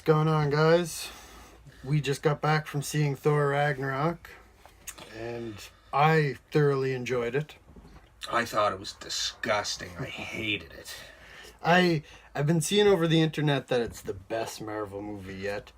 going on, guys? We just got back from seeing Thor Ragnarok, and I thoroughly enjoyed it. I thought it was disgusting. I hated it. I've been seeing over the internet that it's the best Marvel movie yet.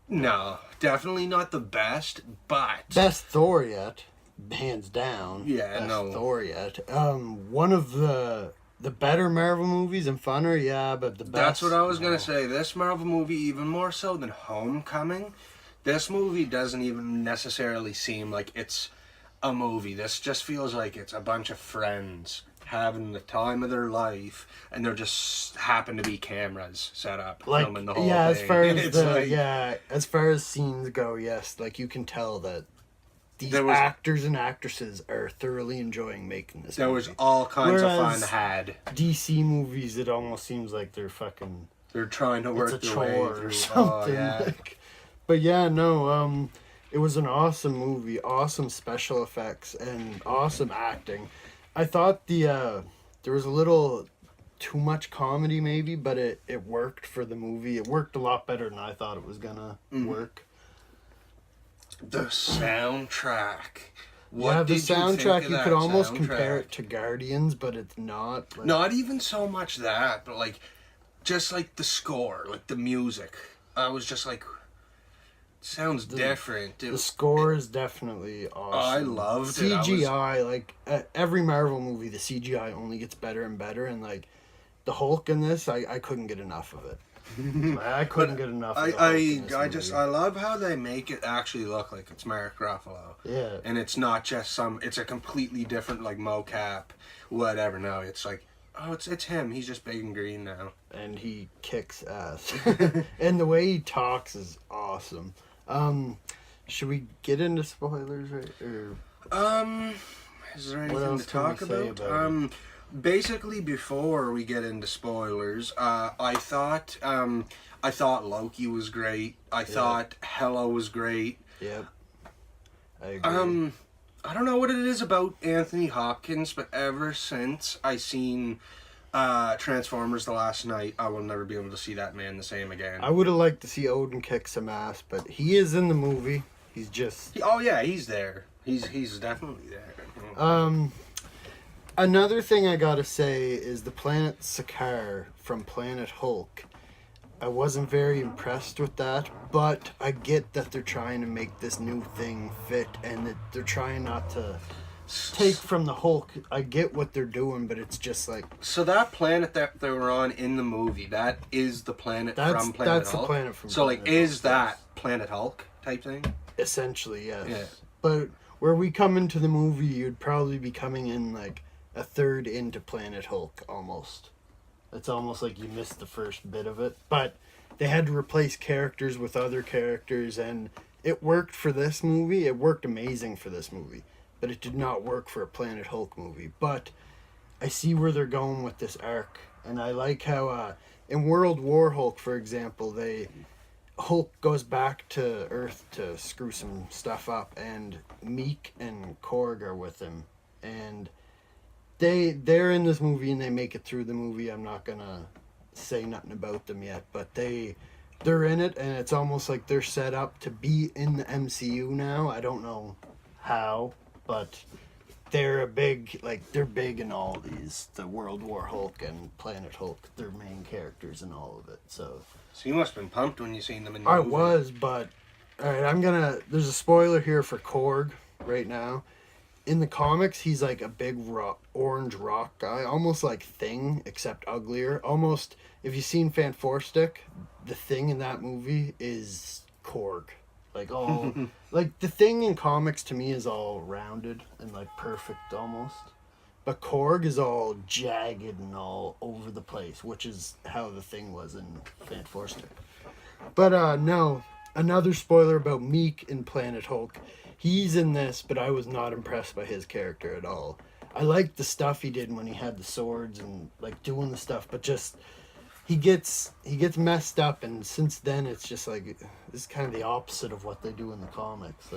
No, definitely not the best, but... Best Thor yet, hands down. Yeah, best no. Thor yet. One of the better Marvel movies and funner, yeah, but the best. That's what I was no. going to say. This Marvel movie, even more so than Homecoming, this movie doesn't even necessarily seem like it's a movie. This just feels like it's a bunch of friends having the time of their life, and there just happen to be cameras set up filming the whole thing. As far as as far as scenes go, yes, like you can tell that these actors and actresses are thoroughly enjoying making this movie. Was all kinds of fun had. DC movies, it almost seems like they're trying to work their way way through. or something. Oh, yeah. But yeah, no, it was an awesome movie, awesome special effects, and awesome acting. I thought there was a little too much comedy maybe, but it worked for the movie. It worked a lot better than I thought it was gonna work. The soundtrack. The soundtrack, you could almost compare it to Guardians, but it's not. Not even so much that, but just the score, the music. I was just like, sounds different. The score is definitely awesome. I loved CGI, every Marvel movie, the CGI only gets better and better, and the Hulk in this, I couldn't get enough of it. I couldn't get enough of the Hulk in this movie. I love how they make it actually look like it's Mark Ruffalo. Yeah. And it's not just it's a completely different mocap, whatever. No, it's it's him. He's just big and green now. And he kicks ass. And the way he talks is awesome. Should we get into spoilers, right? Is there anything to talk about? Basically, before we get into spoilers, I thought Loki was great. I thought Hela was great. Yep. I agree. I don't know what it is about Anthony Hopkins, but ever since I seen Transformers the last night, I will never be able to see that man the same again. I would have liked to see Odin kick some ass, but he is in the movie. He's just... he's there. He's definitely there. Another thing I gotta say is the planet Sakaar from Planet Hulk. I wasn't very impressed with that, but I get that they're trying to make this new thing fit, and that they're trying not to take from the Hulk. I get what they're doing, but it's just So that planet that they were on in the movie, that is the planet from Planet Hulk? That's the planet from Planet Hulk. Is that Planet Hulk type thing? Essentially, yes. Yeah. But where we come into the movie, you'd probably be coming in a third into Planet Hulk, almost. It's almost like you missed the first bit of it. But they had to replace characters with other characters, and it worked for this movie. It worked amazing for this movie. But it did not work for a Planet Hulk movie. But I see where they're going with this arc. And I like how, in World War Hulk, for example, Hulk goes back to Earth to screw some stuff up, and Meek and Korg are with him. And they're in this movie, and they make it through the movie. I'm not gonna say nothing about them yet, but they're in it, and it's almost like they're set up to be in the MCU now. I don't know how, but they're big in all these, the World War Hulk and Planet Hulk. They're main characters in all of it. So you must have been pumped when you seen them in the movie. I was, but all right, there's a spoiler here for Korg right now. In the comics, he's a big orange rock guy, almost like Thing, except uglier. Almost, if you've seen Fantastic, the Thing in that movie is Korg. The Thing in comics to me is all rounded and perfect almost. But Korg is all jagged and all over the place, which is how the Thing was in Fantastic. But no, another spoiler about Meek in Planet Hulk. He's in this, but I was not impressed by his character at all. I liked the stuff he did when he had the swords and doing the stuff, but just he gets messed up, and since then it's just this is kind of the opposite of what they do in the comics.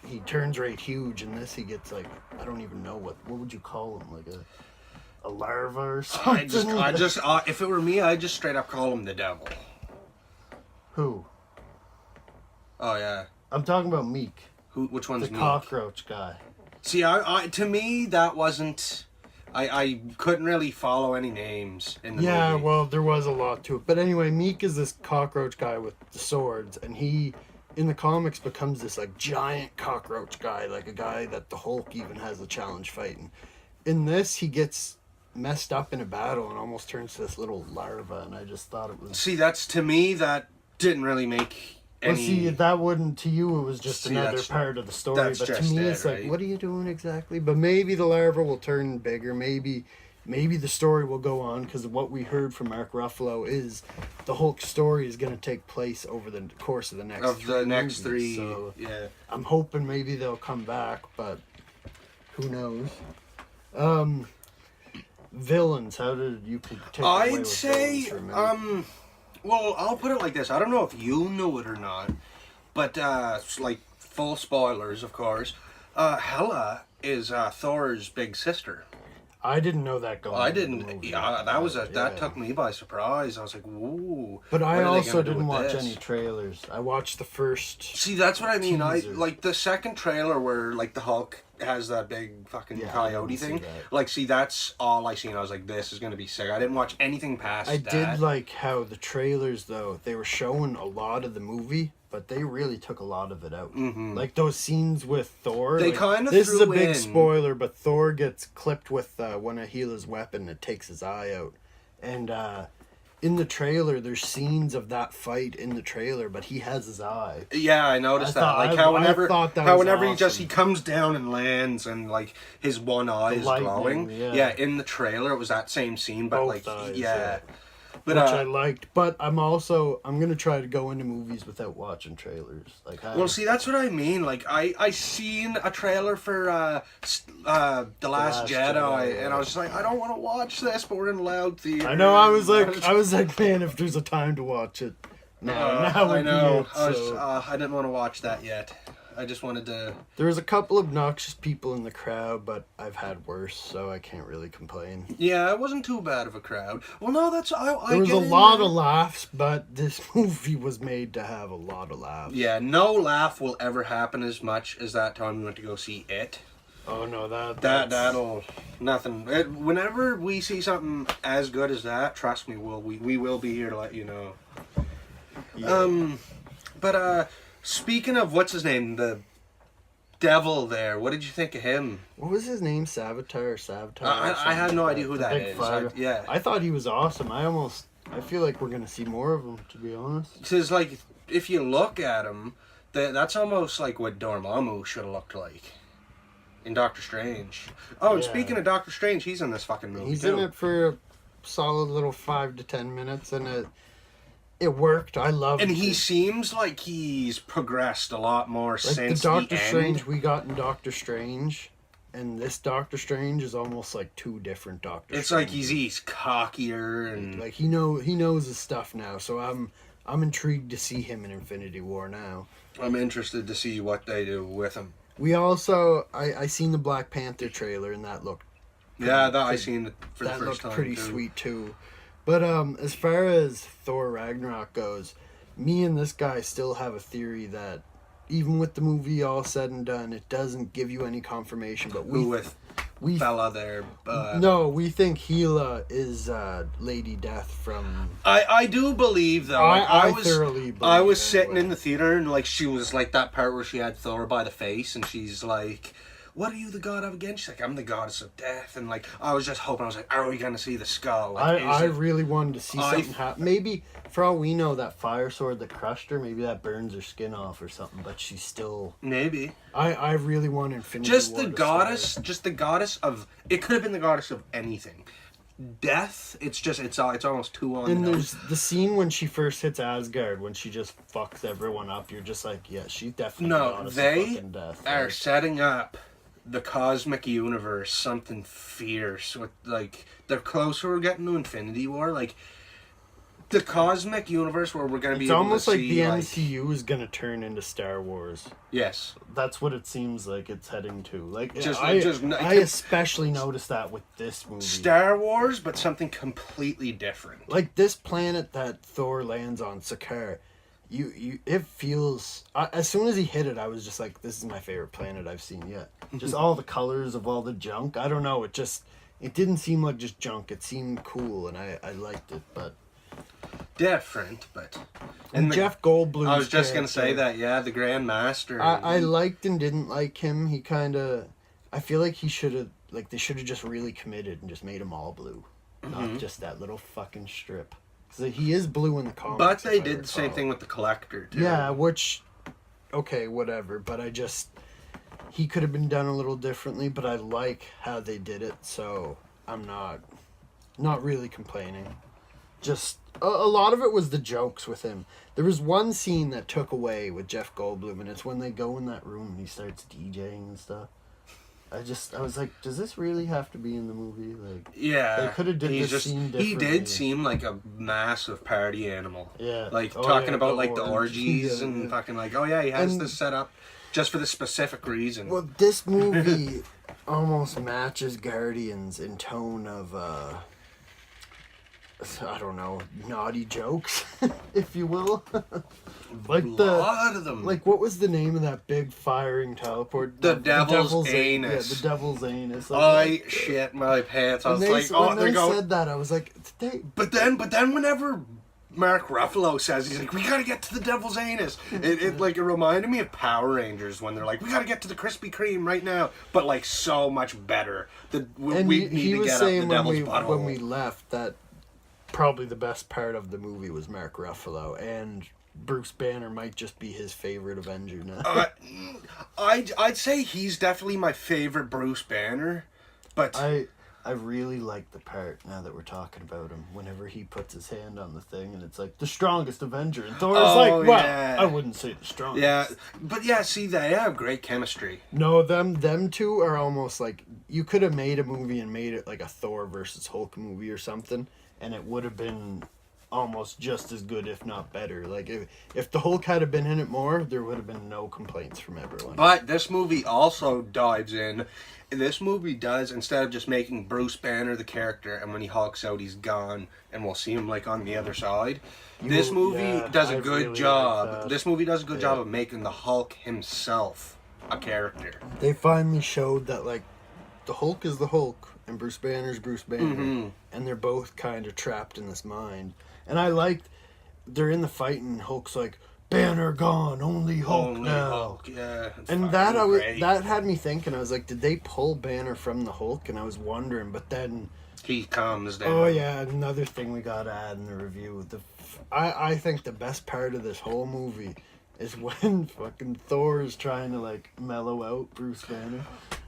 He turns right huge, and this he gets I don't even know what would you call him, a larva or something. I just if it were me, I'd just straight up call him the devil. Who? Oh yeah. I'm talking about Meek. Which one's The Meek? cockroach guy. See, I to me that wasn't. I couldn't really follow any names in the Yeah, movie. well, there was a lot to it. But anyway, Meek is this cockroach guy with the swords, and he, in the comics, becomes this like giant cockroach guy, like a guy that the Hulk even has a challenge fighting. In this, he gets messed up in a battle and almost turns to this little larva, and I just thought it was. See, that's to me that didn't really make any. Well, see, that wouldn't to you. It was just another part of the story. that's But to just me, it, it's like, right? what are you doing exactly? But maybe the larva will turn bigger. Maybe the story will go on because what we heard from Mark Ruffalo is the Hulk story is going to take place over the course of the next next movies. three. So Yeah. I'm hoping maybe they'll come back, but who knows? Villains. How did you take away I'd with say, villains for a minute? well, I'll put it like this. I don't know if you knew it or not, but like full spoilers, of course. Hela is Thor's big sister. I didn't know that going. I into the didn't. movie. Yeah, that was Yeah. that took me by surprise. I was like, "Ooh!" But what I are they also gonna do didn't with watch this? any trailers. I watched the first. See, that's what I mean. I Teaser. like the second trailer where like the Hulk has that big fucking Yeah, I coyote didn't see thing. that. Like, see, that's all I seen. I was like, "This is gonna be sick." I didn't watch anything past I that. did like how the trailers, though, they were showing a lot of the movie, but they really took a lot of it out. Mhm. Like those scenes with Thor. They like, kinda This is a threw big in- spoiler, but Thor gets clipped with one of Hela's weapon that takes his eye out. And in the trailer, there's scenes of that fight in the trailer, but he has his eye. Yeah, I noticed I that. thought- Like I- how I whenever, thought that how was whenever he awesome. comes down and lands and like his one eye is lightning, glowing. yeah. In the trailer it was that same scene, but Both like eyes, yeah. yeah. But Which I liked, but I'm gonna try to go into movies without watching trailers. Like, well, see, that's what I mean. Like, I seen a trailer for The Last Jedi, Jedi, and I was just like, I don't want to watch this, but we're in loud theater. I know. I was like, man, if there's a time to watch it, now I would know. be it. So. I didn't want to watch that yet. I just wanted to. There was a couple obnoxious people in the crowd, but I've had worse, so I can't really complain. Yeah, it wasn't too bad of a crowd. Well, no, that's I. There was get a in lot there. of laughs, but this movie was made to have a lot of laughs. Yeah, no laugh will ever happen as much as that time we went to go see It. Oh no, That'll nothing. Whenever we see something as good as that, trust me, we will be here to let you know. Yeah. But speaking of what's his name, the devil there. What did you think of him? What was his name? Savitar. I had no idea who that big is. fire. Yeah, I thought he was awesome. I feel like we're gonna see more of him, to be honest. because like if you look at him, that's almost like what Dormammu should have looked like in Doctor Strange. Oh, and Yeah. speaking of Doctor Strange, he's in this fucking movie He's too. in it for a solid little 5 to 10 minutes, and it worked. I loved And it. he seems like he's progressed a lot more like since the Doctor end. Strange we got in Doctor Strange, and this Doctor Strange is almost like two different Doctor. It's like Stranges. he's cockier and like he knows his stuff now. So I'm intrigued to see him in Infinity War now. I'm interested to see what they do with him. We also I seen the Black Panther trailer, and that looked Yeah, I seen it for the that first looked time pretty too. sweet too. But as far as Thor Ragnarok goes, me and this guy still have a theory that even with the movie all said and done, it doesn't give you any confirmation. But Who with we fella there? no, we think Hela is Lady Death from. I do believe though. Like, I thoroughly believe. I was sitting anyway. in the theater and like she was like that part where she had Thor by the face and she's like, "What are you the god of again?" She's like, "I'm the goddess of death." And like I was just hoping, I was like, "Are we gonna see the skull?" Like, I really wanted to see I- something happen. Maybe for all we know, that fire sword that crushed her, maybe that burns her skin off or something. But she's still. maybe I really want Infinity just War the to goddess, just the goddess of. It could have been the goddess of anything. Death. It's almost too on. And the there's nose. the scene when she first hits Asgard, when she just fucks everyone up. You're just like, yeah, she's definitely the No, goddess of they fucking death. are Like, setting up the cosmic universe something fierce. With like the closer we're getting to Infinity War, like the cosmic universe where we're gonna be it's able almost to like see the like MCU is gonna turn into Star Wars. yes, That's what it seems like it's heading to. Like Just- I just- I especially noticed that with this movie. Star Wars, but something completely different. Like this planet that Thor lands on, Sakaar, it feels, as soon as he hit it, I was just like, this is my favorite planet I've seen yet. Just all the colors of all the junk. I don't know, it didn't seem like just junk. It seemed cool, and I liked it, but different, but and Jeff Goldblum. I was just gonna say that, yeah, the Grand Master. I liked and didn't like him. He kind of, I feel like they should have just really committed and just made him all blue, not just that little fucking strip. So he is blue in the comics. But they did the same thing with the Collector too. Yeah, which, okay, whatever. But he could have been done a little differently. But I like how they did it, so I'm not really complaining. Just a lot of it was the jokes with him. There was one scene that took away with Jeff Goldblum, and it's when they go in that room and he starts DJing and stuff. I was like, does this really have to be in the movie? Like, yeah, they could have did this scene differently. He did seem like a massive party animal. Yeah, like talking about like the orgies and fucking like, oh yeah, he has this set up just for this specific reason. Well, this movie almost matches Guardians in tone of I don't know, naughty jokes, if you will. Like a lot of them. Like, what was the name of that big firing teleport? The Devil's Anus. Yeah, the Devil's Anus. I shit my pants. I was like, when they said that, I was like, But then whenever Mark Ruffalo says, he's like, we gotta get to the Devil's Anus. It reminded me of Power Rangers when they're like, we gotta get to the Krispy Kreme right now. But like so much better. We need to get up the Devil's butthole. When we left that probably the best part of the movie was Mark Ruffalo, and Bruce Banner might just be his favorite Avenger now. I'd say he's definitely my favorite Bruce Banner, but I really like the part, now that we're talking about him, whenever he puts his hand on the thing and it's like, the strongest Avenger, and Thor's like, well, yeah. I wouldn't say the strongest. Yeah, but yeah, see, they have great chemistry. No, them two are almost like, you could have made a movie and made it like a Thor versus Hulk movie or something, and it would have been almost just as good, if not better. Like, if the Hulk had been in it more, there would have been no complaints from everyone. But this movie also dives in. This movie does, instead of just making Bruce Banner the character, and when he hulks out, he's gone, and we'll see him, like, on the other side. This movie does a good job. This movie does a good job of making the Hulk himself a character. They finally showed that, like, the Hulk is the Hulk, and Bruce Banner's Bruce Banner, and they're both kind of trapped in this mind. And I liked, they're in the fight, and Hulk's like, Banner gone, only Hulk now. Hulk, yeah. And that had me thinking. I was like, did they pull Banner from the Hulk? And I was wondering, but then he comes down. Oh yeah, another thing we gotta add in the review. I think the best part of this whole movie is when fucking Thor is trying to like mellow out Bruce Banner.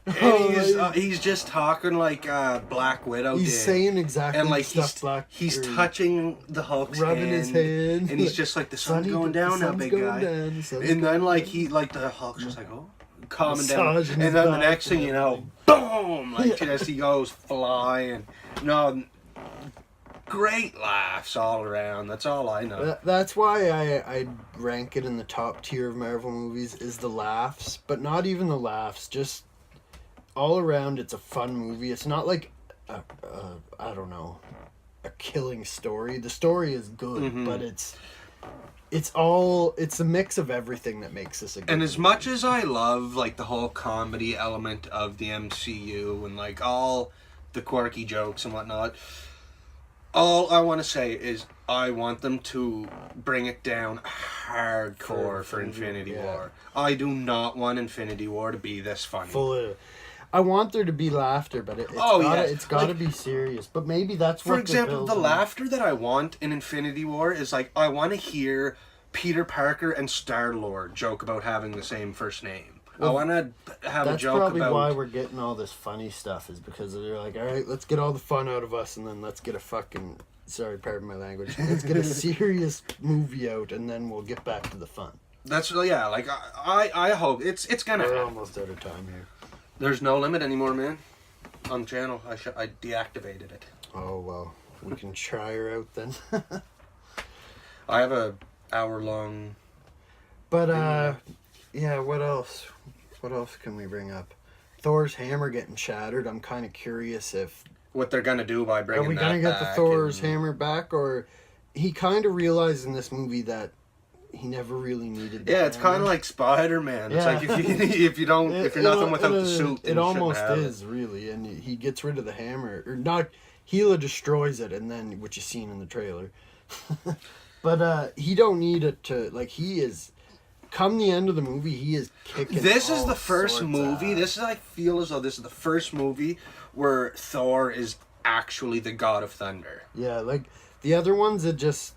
And he's just talking like Black Widow he's did. saying exactly and like stuff he's touching the Hulk's rubbing hand, his hand, and he's just like, the sun's going down now, big guy. And then like the Hulk's just like, oh, calming down, and then the next thing you know, boom, like as he goes flying. No, great laughs all around. That's all I know. That's why I rank it in the top tier of Marvel movies, is the laughs, but not even the laughs, just all around. It's a fun movie. It's not like I don't know, a killing story. The story is good, but it's a mix of everything that makes this a good And as movie. much as I love like the whole comedy element of the MCU and like all the quirky jokes and whatnot, all I want to say is I want them to bring it down hardcore for Infinity War. I do not want Infinity War to be this funny. I want there to be laughter, but it's got to be serious. But maybe that's what. For example, the laughter that I want in Infinity War is like, I want to hear Peter Parker and Star-Lord joke about having the same first name. Well, I want to have a joke about... That's probably why we're getting all this funny stuff, is because they're like, all right, let's get all the fun out of us, and then let's get a fucking... Sorry, pardon my language. Let's get a serious movie out, and then we'll get back to the fun. That's, yeah, like, I hope it's gonna happen. We're almost out of time here. There's no limit anymore, man. On the channel, I deactivated it. Oh, well, we can try her out then. I have a hour-long... But, yeah, what else? What else can we bring up? Thor's hammer getting shattered. I'm kind of curious if... What they're going to do by bringing that back. Are we going to get the Thor's hammer back? Or he kind of realized in this movie that he never really needed. Yeah, it's kind of like Spider-Man. It's like if you're nothing without the suit, then it you almost shouldn't have is really, and he gets rid of the hammer, or not. Hela destroys it, and then which is seen in the trailer. But he don't need it to like. He is. Come the end of the movie, he is kicking. This is all the first sorts movie. of This is I feel as though this is the first movie where Thor is actually the god of thunder. Yeah, like the other ones, it just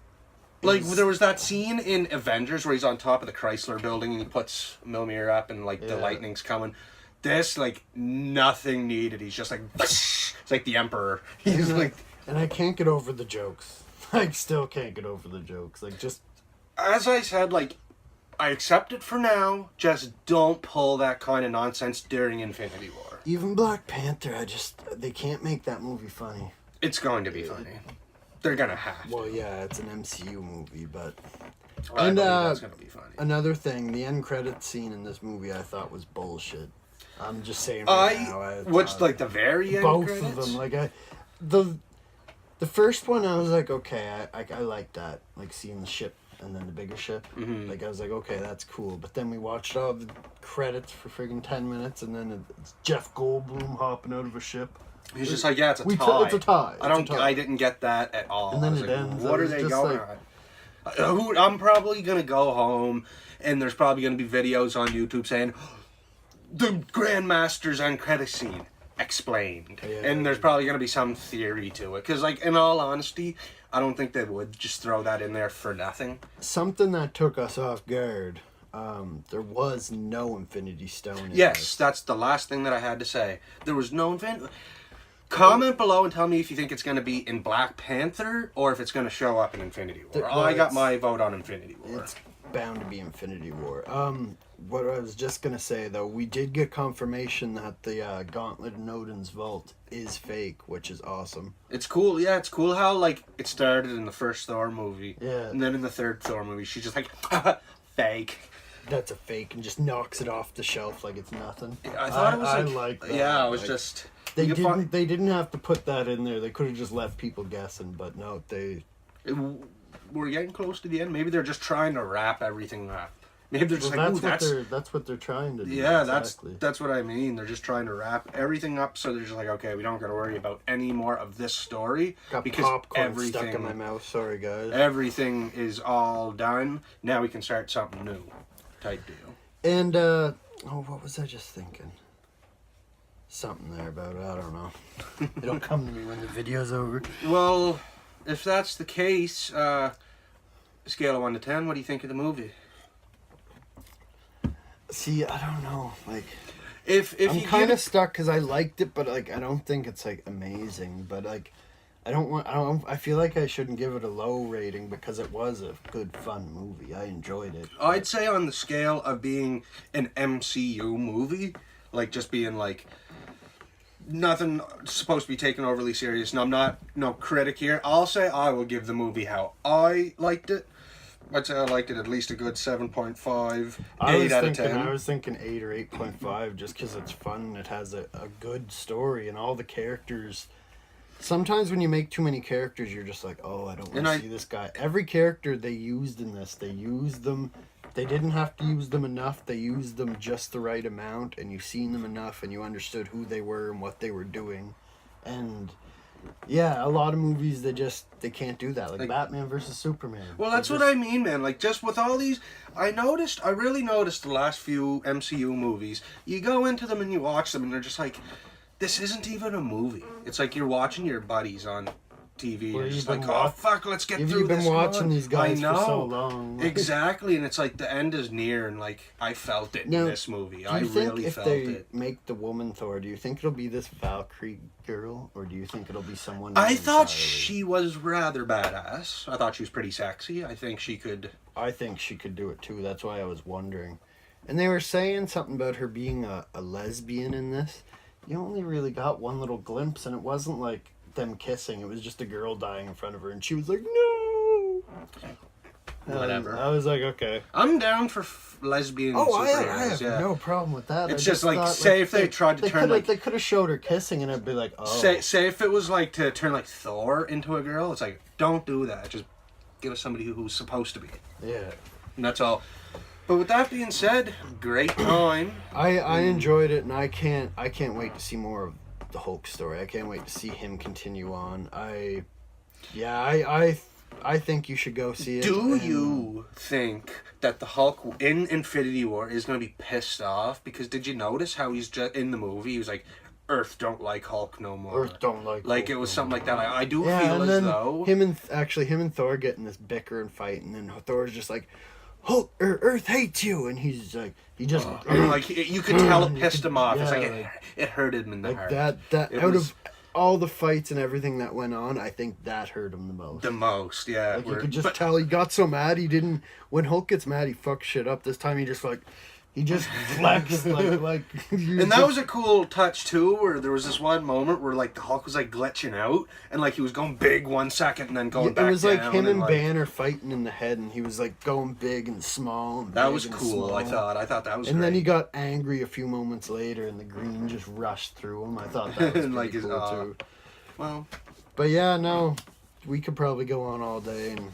like there was that scene in Avengers where he's on top of the Chrysler building and he puts Mjolnir up and like the lightning's coming. This like nothing needed. He's just like it's like the Emperor. He's like, and I can't get over the jokes. I still can't get over the jokes. Like just as I said, like. I accept it for now. Just don't pull that kind of nonsense during Infinity War. Even Black Panther, they can't make that movie funny. It's going to be funny. They're gonna have. Well, yeah, it's an MCU movie, but I believe that's gonna be funny. Another thing, the end credits scene in this movie, I thought was bullshit. I'm just saying right now. Which like the very end both credits? of them, like the first one, I was like, okay, I like that, like seeing the ship. And then the bigger ship. Mm-hmm. Like, I was like, okay, that's cool. But then we watched all the credits for friggin' 10 minutes, and then it's Jeff Goldblum hopping out of a ship. He's just like, yeah, it's a tie. It's a tie. I didn't get that at all. And then it like, ends. What are they going on? I'm probably going to go home, and there's probably going to be videos on YouTube saying, the Grandmaster's end credit scene explained. Yeah. And there's probably going to be some theory to it. Because, like, in all honesty... I don't think they would just throw that in there for nothing. Something that took us off guard. There was no Infinity Stone. Yes, that's the last thing that I had to say. There was no Infinity. Comment below and tell me if you think it's going to be in Black Panther or if it's going to show up in Infinity War. I got my vote on Infinity War. It's bound to be Infinity War. What I was just going to say, though, we did get confirmation that the Gauntlet in Odin's Vault is fake, which is awesome. It's cool. Yeah, it's cool how, like, it started in the first Thor movie. Yeah. And then in the third Thor movie, she's just like, fake. That's a fake, and just knocks it off the shelf like it's nothing. I thought it was I like that. Yeah, I was like, just... They didn't have to put that in there. They could have just left people guessing, but no, We're getting close to the end. Maybe they're just trying to wrap everything up. Maybe they're just that's what they're trying to do. Yeah, exactly. that's what I mean. They're just trying to wrap everything up, so they're just like, okay, we don't got to worry about any more of this story. Got because popcorn stuck in my mouth. Sorry, guys. Everything is all done. Now we can start something new, type deal. And what was I just thinking? Something there about it. I don't know. It'll come to me when the video's over. Well, if that's the case, scale of 1 to 10, what do you think of the movie? See, I don't know. Like, I'm kind of stuck because I liked it, but like, I don't think it's like amazing. But like, I feel like I shouldn't give it a low rating because it was a good, fun movie. I enjoyed it. I'd say on the scale of being an MCU movie, like just being like nothing supposed to be taken overly serious. And I'm not no critic here. I'll say I will give the movie how I liked it. I'd say I liked it at least a good 7.5, 8 out of 10. I was thinking 8 or 8.5 just because it's fun and it has a good story and all the characters. Sometimes when you make too many characters, you're just like, oh, I don't want to see this guy. Every character they used in this, they used them. They didn't have to use them enough. They used them just the right amount, and you've seen them enough, and you understood who they were and what they were doing. And yeah, a lot of movies they can't do that, like Batman versus Superman. Well, that's what I mean, man. Like just with all these, I really noticed the last few MCU movies. You go into them and you watch them, and they're just like, this isn't even a movie. It's like you're watching your buddies on TV. You're just like, oh fuck, let's get through this. You've been watching these guys for so long. Exactly, and it's like the end is near, and like I felt it in this movie. I really felt it. If they make the woman Thor, do you think it'll be this Valkyrie girl, or do you think it'll be someone? I thought she was rather badass. I thought she was pretty sexy. I think she could do it too. That's why I was wondering. And they were saying something about her being a lesbian in this. You only really got one little glimpse, and it wasn't like them kissing. It was just a girl dying in front of her, and she was like, no! Whatever. I was like, okay. I'm down for lesbian superheroes. I have no problem with that. It's just like, say if they tried to turn like... They could have showed her kissing, and I'd be like, oh. Say if it was like to turn like Thor into a girl, it's like, don't do that. Just give us somebody who's supposed to be. Yeah. And that's all. But with that being said, great time. I enjoyed it, and I can't wait to see more of the Hulk story. I can't wait to see him continue on. I think you should go see it. Do you think that the Hulk in Infinity War is going to be pissed off? Because did you notice how he's just in the movie? He was like, Earth don't like Hulk no more. Earth don't like Hulk it was no something more. like that. I do Yeah, feel and as then though him and Thor get in this bicker and fight, and then Thor's just like, Hulk or Earth hates you, and he's like, he just like you could tell it pissed him off. It's Yeah, like it hurt him in the like heart. that It out was of all the fights and everything that went on, I think that hurt him the most. the most, yeah. Like you could just tell he got so mad he didn't. When Hulk gets mad, he fucks shit up. This time he just flexed like. And that was a cool touch too, where there was this one moment where like the Hulk was like glitching out, and like he was going big 1 second and then going back down. It was like him and like, Banner fighting in the head, and he was like going big and small. And that big was and cool. small. I thought that was. And great. then he got angry a few moments later, and the green just rushed through him. I thought that was And, like, pretty his- cool too. Well, But yeah, no, we could probably go on all day, and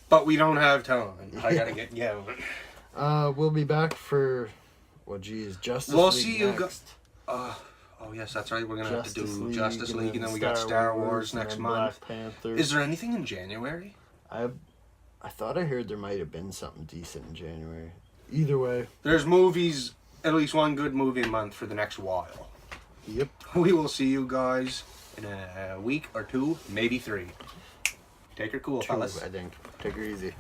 but we don't have time. I gotta get going. we'll be back for, well, geez, Justice We'll League see you next. Oh yes, that's right. We're gonna have to do League, Justice League, and then we got Star Wars and next then month. Black Panther. Is there anything in January? I thought I heard there might have been something decent in January. Either way, There's movies, at least one good movie a month for the next while. yep. We will see you guys in a week or two, maybe 3. Take her cool, 2, fellas. I think. Take her easy.